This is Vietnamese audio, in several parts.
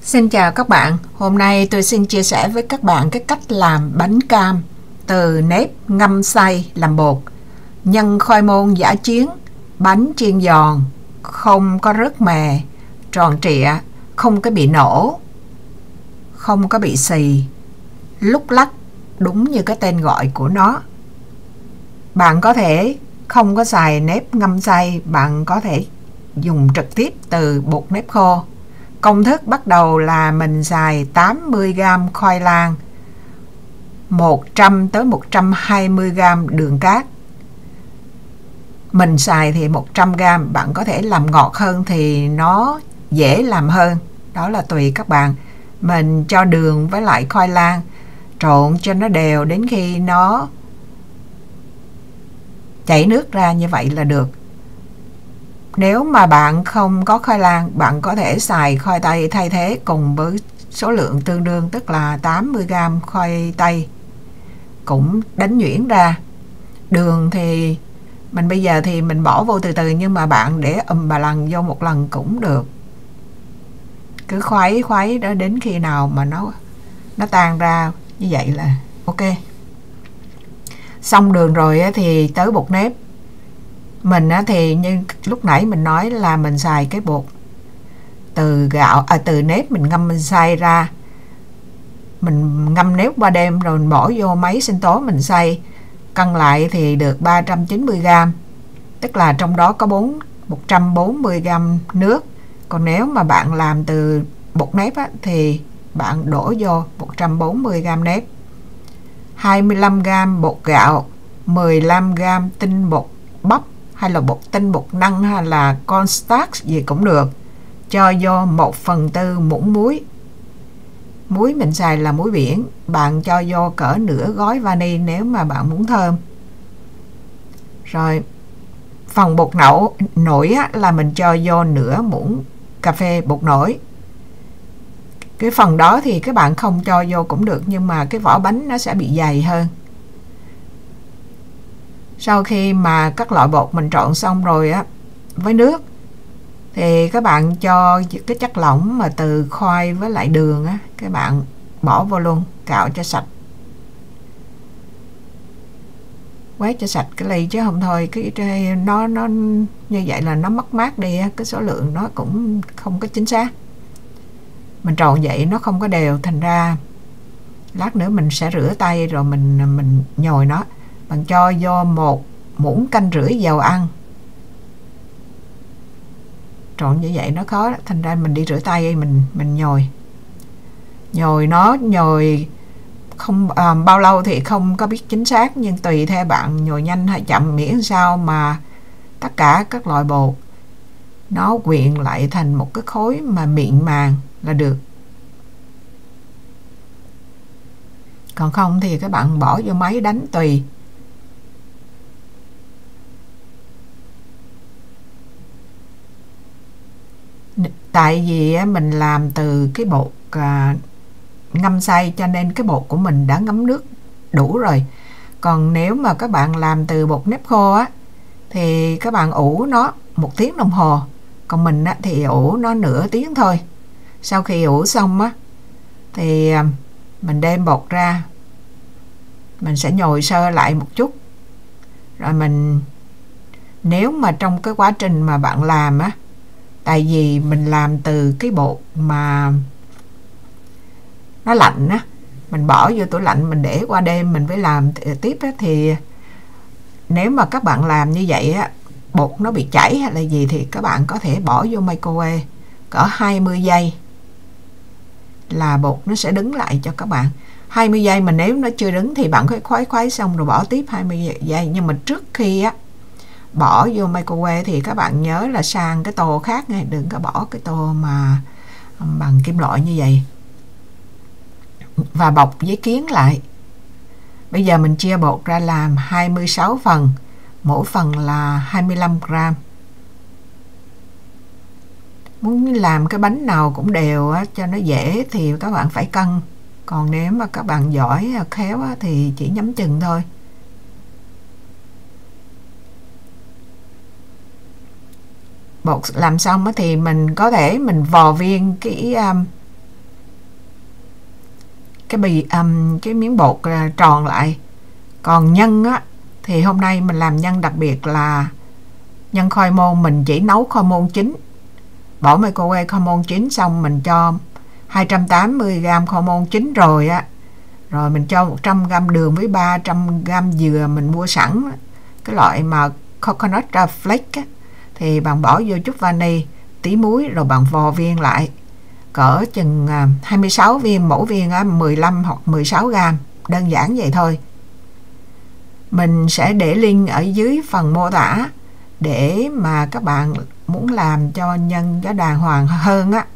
Xin chào các bạn, hôm nay tôi xin chia sẻ với các bạn cái cách làm bánh cam từ nếp ngâm xay làm bột, nhân khoai môn giã chiến, bánh chiên giòn, không có rớt mè, tròn trịa, không có bị nổ, không có bị xì, lúc lắc đúng như cái tên gọi của nó. Bạn có thể không có xài nếp ngâm xay, bạn có thể dùng trực tiếp từ bột nếp khô. Công thức bắt đầu là mình xài 80g khoai lang, 100 tới 120g đường cát. Mình xài thì 100g, bạn có thể làm ngọt hơn thì nó dễ làm hơn, đó là tùy các bạn. Mình cho đường với lại khoai lang, trộn cho nó đều đến khi nó chảy nước ra, như vậy là được. Nếu mà bạn không có khoai lang, bạn có thể xài khoai tây thay thế cùng với số lượng tương đương, tức là 80g khoai tây cũng đánh nhuyễn ra. Đường thì bây giờ thì mình bỏ vô từ từ, nhưng mà bạn để bà lần vô một lần cũng được. Cứ khuấy đó đến khi nào mà nó tan ra, như vậy là ok. Xong đường rồi thì tới bột nếp. Mình thì như lúc nãy mình nói là mình xài cái bột từ nếp mình ngâm mình xay ra. Mình ngâm nếp qua đêm rồi mình bỏ vô máy sinh tố mình xay. Cân lại thì được 390g, tức là trong đó có 140g nước. Còn nếu mà bạn làm từ bột nếp thì bạn đổ vô 140g nếp, 25g bột gạo, 15g tinh bột bắp hay là bột tinh, bột năng hay là cornstarch gì cũng được. Cho vô 1/4 muỗng muối. Muối mình xài là muối biển, bạn cho vô cỡ nửa gói vani nếu mà bạn muốn thơm. Rồi phần bột nổi là mình cho vô nửa muỗng cà phê bột nổi. Cái phần đó thì các bạn không cho vô cũng được, nhưng mà cái vỏ bánh nó sẽ bị dày hơn. Sau khi mà các loại bột mình trộn xong rồi với nước thì các bạn cho cái chất lỏng mà từ khoai với lại đường các bạn bỏ vô luôn, cạo cho sạch, quét cho sạch cái ly, chứ không thôi nó như vậy là nó mất mát đi, cái số lượng nó cũng không có chính xác. Mình trộn vậy nó không có đều, thành ra lát nữa mình sẽ rửa tay rồi mình nhồi nó. Bạn cho vô 1,5 muỗng dầu ăn. Trộn như vậy nó khó, thành ra mình đi rửa tay, mình nhồi không bao lâu thì không có biết chính xác, nhưng tùy theo bạn nhồi nhanh hay chậm, miễn sao mà tất cả các loại bột nó quyện lại thành một cái khối mà mịn màng là được. Còn không thì các bạn bỏ vô máy đánh tùy. Tại vì mình làm từ cái bột ngâm xay cho nên cái bột của mình đã ngấm nước đủ rồi. Còn nếu mà các bạn làm từ bột nếp khô thì các bạn ủ nó 1 tiếng đồng hồ. Còn mình thì ủ nó nửa tiếng thôi. Sau khi ủ xong thì mình đem bột ra, mình sẽ nhồi sơ lại một chút. Rồi nếu mà trong cái quá trình mà bạn làm tại vì mình làm từ cái bột mà nó lạnh mình bỏ vô tủ lạnh, mình để qua đêm mình phải làm tiếp thì nếu mà các bạn làm như vậy bột nó bị chảy hay là gì thì các bạn có thể bỏ vô microwave cỡ 20 giây là bột nó sẽ đứng lại cho các bạn. 20 giây mà nếu nó chưa đứng thì bạn phải khuấy xong rồi bỏ tiếp 20 giây. Nhưng mà trước khi bỏ vô microwave thì các bạn nhớ là sang cái tô khác nha, đừng có bỏ cái tô mà bằng kim loại như vậy, và bọc giấy kiến lại. Bây giờ mình chia bột ra làm 26 phần, mỗi phần là 25g. Muốn làm cái bánh nào cũng đều cho nó dễ thì các bạn phải cân. Còn nếu mà các bạn giỏi khéo thì chỉ nhắm chừng thôi. Bột làm xong thì mình có thể mình vò viên cái miếng bột tròn lại. Còn nhân á thì hôm nay mình làm nhân đặc biệt là nhân khoai môn. Mình chỉ nấu khoai môn chín, bỏ microwave khoai môn chín xong mình cho 280g khoai môn chín rồi á, rồi mình cho 100g đường với 300g dừa mình mua sẵn, cái loại mà coconut flake á, thì bạn bỏ vô chút vani, tí muối, rồi bạn vò viên lại cỡ chừng 26 viên, mỗi viên 15 hoặc 16g, đơn giản vậy thôi. Mình sẽ để link ở dưới phần mô tả để mà các bạn muốn làm cho nhân nó đàng hoàng hơn á,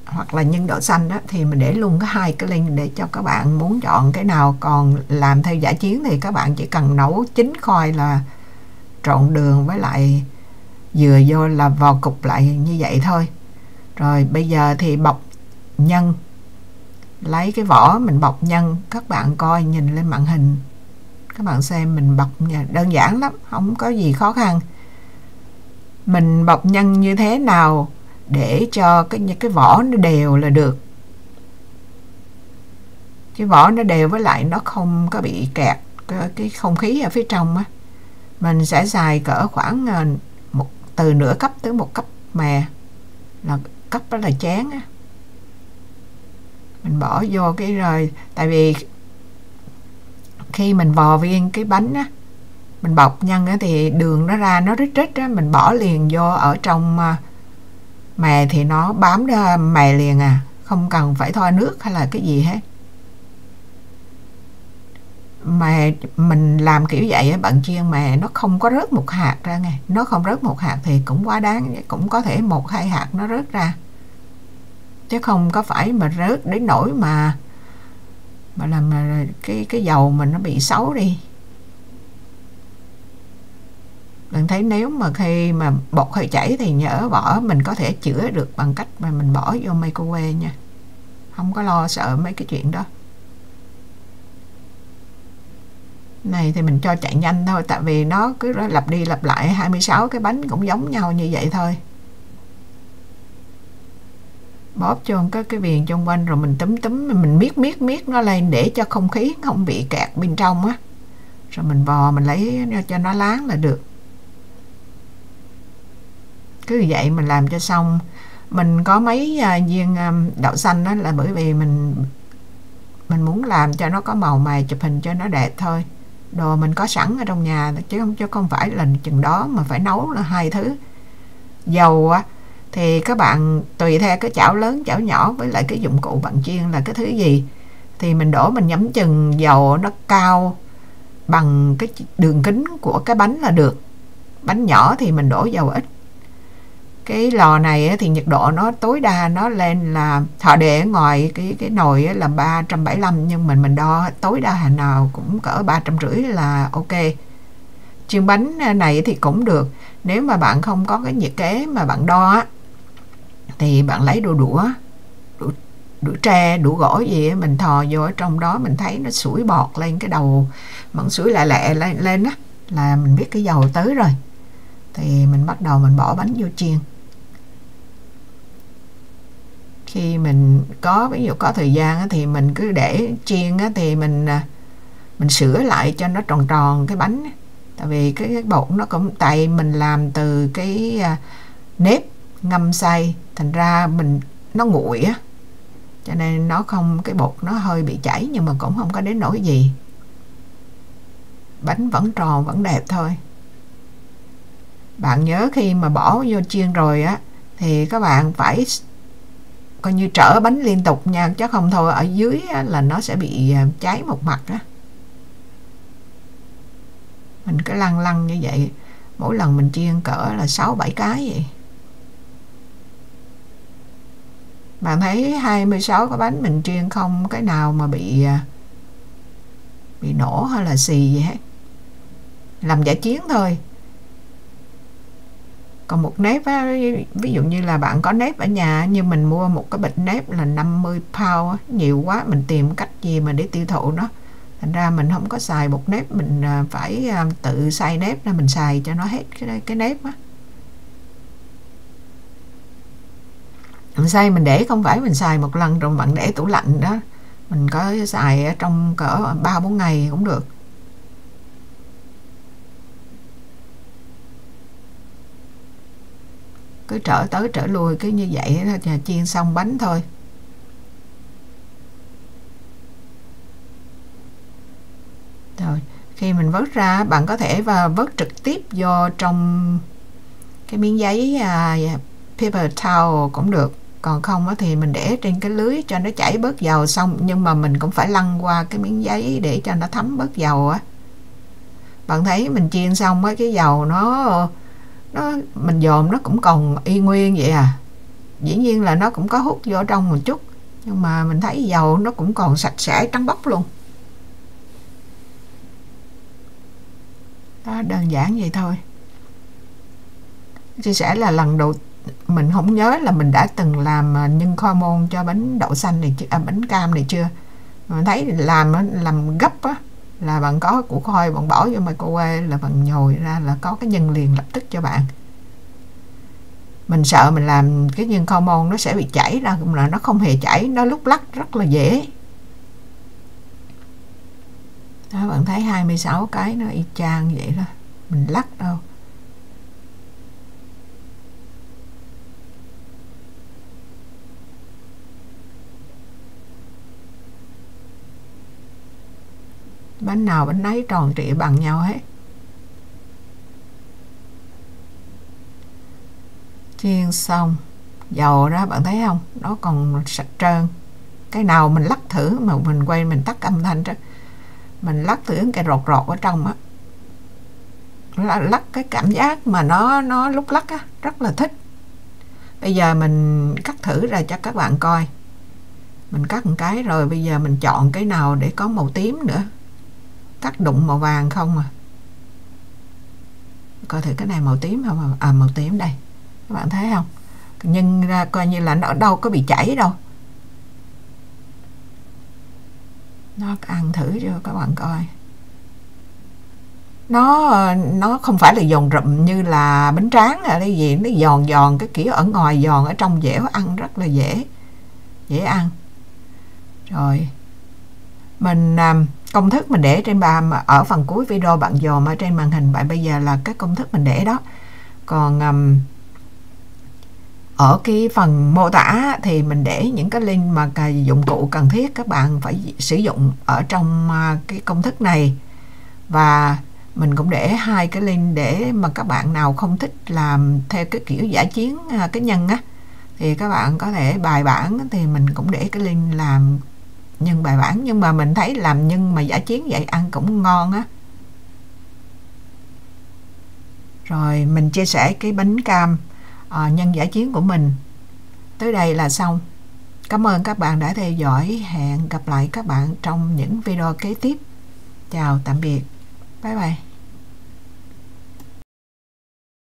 hoặc là nhân đậu xanh á, thì mình để luôn hai cái link để cho các bạn muốn chọn cái nào. Còn làm theo giả chiến thì các bạn chỉ cần nấu chín khoai là trộn đường với lại dừa vô là vò cục lại như vậy thôi. Rồi bây giờ thì bọc nhân, lấy cái vỏ mình bọc nhân. Các bạn coi nhìn lên màn hình, các bạn xem mình bọc đơn giản lắm, không có gì khó khăn. Mình bọc nhân như thế nào để cho cái vỏ nó đều là được. Cái vỏ nó đều với lại nó không có bị kẹt cái không khí ở phía trong á. Mình sẽ xài cỡ khoảng từ nửa cấp tới 1 cấp mè, là cấp đó là chén á. Mình bỏ vô cái rồi, tại vì khi mình vò viên cái bánh á, mình bọc nhân á, thì đường nó ra nó rít rít á, mình bỏ liền vô ở trong mè thì nó bám ra mè liền à, không cần phải thoa nước hay là cái gì hết. Mà mình làm kiểu vậy á, bạn chiên mè nó không có rớt một hạt ra nghe. Nó không rớt một hạt thì cũng quá đáng, cũng có thể 1-2 hạt nó rớt ra, chứ không có phải mà rớt đến nỗi mà làm cái dầu mình nó bị xấu đi. Bạn thấy nếu mà khi mà bột hơi chảy thì nhớ bỏ, mình có thể chữa được bằng cách mà mình bỏ vô microwave nha, không có lo sợ mấy cái chuyện đó. Này thì mình cho chạy nhanh thôi, tại vì nó cứ lặp đi lặp lại 26 cái bánh cũng giống nhau như vậy thôi. Bóp cho cái viền chung quanh rồi mình túm mình miết nó lên để cho không khí không bị kẹt bên trong á. Rồi mình vò mình lấy cho nó láng là được. Cứ vậy mình làm cho xong. Mình có mấy viên đậu xanh đó là bởi vì mình muốn làm cho nó có màu mè, chụp hình cho nó đẹp thôi. Đồ mình có sẵn ở trong nhà chứ không phải là chừng đó mà phải nấu là hai thứ. Dầu á thì các bạn tùy theo cái chảo lớn chảo nhỏ với lại cái dụng cụ bạn chiên là cái thứ gì thì mình đổ, mình nhắm chừng dầu nó cao bằng cái đường kính của cái bánh là được. Bánh nhỏ thì mình đổ dầu ít. Cái lò này thì nhiệt độ nó tối đa nó lên là họ để ở ngoài cái nồi là 375, nhưng mình đo tối đa hàng nào cũng cỡ 350 là ok. Chiên bánh này thì cũng được. Nếu mà bạn không có cái nhiệt kế mà bạn đo á, thì bạn lấy đũa tre, đũa gỗ gì á, mình thò vô ở trong đó, mình thấy nó sủi bọt lên cái đầu, vẫn sủi lẹ lẹ lên á, là mình biết cái dầu tới rồi. Thì mình bắt đầu mình bỏ bánh vô chiên. Khi mình có, ví dụ có thời gian á, thì mình cứ để chiên á, thì mình sửa lại cho nó tròn tròn cái bánh á. Tại vì cái bột nó cũng, tại mình làm từ cái nếp ngâm xay, thành ra nó nguội á, cho nên nó không, cái bột nó hơi bị chảy nhưng mà cũng không có đến nỗi gì. Bánh vẫn tròn vẫn đẹp thôi. Bạn nhớ khi mà bỏ vô chiên rồi á thì các bạn phải coi như trở bánh liên tục nha, chứ không thôi ở dưới á, là nó sẽ bị cháy một mặt á. Mình cứ lăn như vậy, mỗi lần mình chiên cỡ là 6-7 cái vậy. Bạn thấy 26 cái bánh mình chiên không cái nào mà bị nổ hay là xì gì hết. Làm giả chiến thôi. Còn một nếp á, ví dụ như là bạn có nếp ở nhà, như mình mua một cái bịch nếp là 50 pound á, nhiều quá mình tìm cách gì mà để tiêu thụ nó. Thành ra mình không có xài bột nếp, mình phải tự xay nếp ra mình xài cho nó hết cái nếp á. Mình xay mình để không phải mình xài một lần rồi bạn để tủ lạnh đó, Mình có xài ở trong cỡ 3-4 ngày cũng được. Cứ trở tới trở lui cứ như vậy là chiên xong bánh thôi. Rồi khi mình vớt ra, bạn có thể vớt trực tiếp vô trong cái miếng giấy paper towel cũng được, còn không thì mình để trên cái lưới cho nó chảy bớt dầu xong, nhưng mà mình cũng phải lăn qua cái miếng giấy để cho nó thấm bớt dầu á. Bạn thấy mình chiên xong cái dầu nó mình dồn nó cũng còn y nguyên vậy à. Dĩ nhiên là nó cũng có hút vô trong một chút, nhưng mà mình thấy dầu nó cũng còn sạch sẽ trắng bóc luôn. Đó, đơn giản vậy thôi. Chia sẻ là lần đầu mình không nhớ là mình đã từng làm nhân khoai môn cho bánh đậu xanh này bánh cam này chưa. Mình thấy làm gấp á, là bạn có củ khoai bạn bỏ vô microwave là bạn nhồi ra là có cái nhân liền lập tức cho bạn. Mình sợ mình làm cái nhân khoai môn nó sẽ bị chảy ra, cũng là nó không hề chảy, nó lúc lắc rất là dễ. Đó, bạn thấy 26 cái nó y chang vậy đó, mình lắc đâu. Bánh nào bánh nấy tròn trịa bằng nhau hết. Chiên xong dầu đó bạn thấy không, nó còn sạch trơn. Cái nào mình lắc thử mà mình quay mình tắt âm thanh đó, mình lắc thử cái rọt rọt ở trong á, lắc cái cảm giác mà nó lúc lắc á rất là thích. Bây giờ mình cắt thử ra cho các bạn coi. Mình cắt một cái rồi bây giờ mình chọn cái nào để có màu tím nữa, cắt đụng màu vàng không à. Coi thử cái này màu tím không à, màu tím đây, các bạn thấy không, nhân ra coi như là nó đâu có bị chảy đâu. Nó ăn thử cho các bạn coi. Nó không phải là giòn rụm như là bánh tráng hay cái gì, nó giòn giòn cái kiểu ở ngoài giòn ở trong dẻo, ăn rất là dễ ăn. Rồi mình công thức mình để trên bàn ở phần cuối video, bạn dòm ở trên màn hình bạn bây giờ là cái công thức mình để đó. Còn ở cái phần mô tả thì mình để những cái link mà dụng cụ cần thiết các bạn phải sử dụng ở trong cái công thức này, và mình cũng để 2 cái link để mà các bạn nào không thích làm theo cái kiểu giả chiến cái nhân á thì các bạn có thể bài bản, thì mình cũng để cái link làm nhân bài bản, nhưng mà mình thấy làm nhân mà giả chiến vậy ăn cũng ngon á. Rồi mình chia sẻ cái bánh cam nhân giả chiến của mình tới đây là xong. Cảm ơn các bạn đã theo dõi, hẹn gặp lại các bạn trong những video kế tiếp. Chào tạm biệt, bye bye.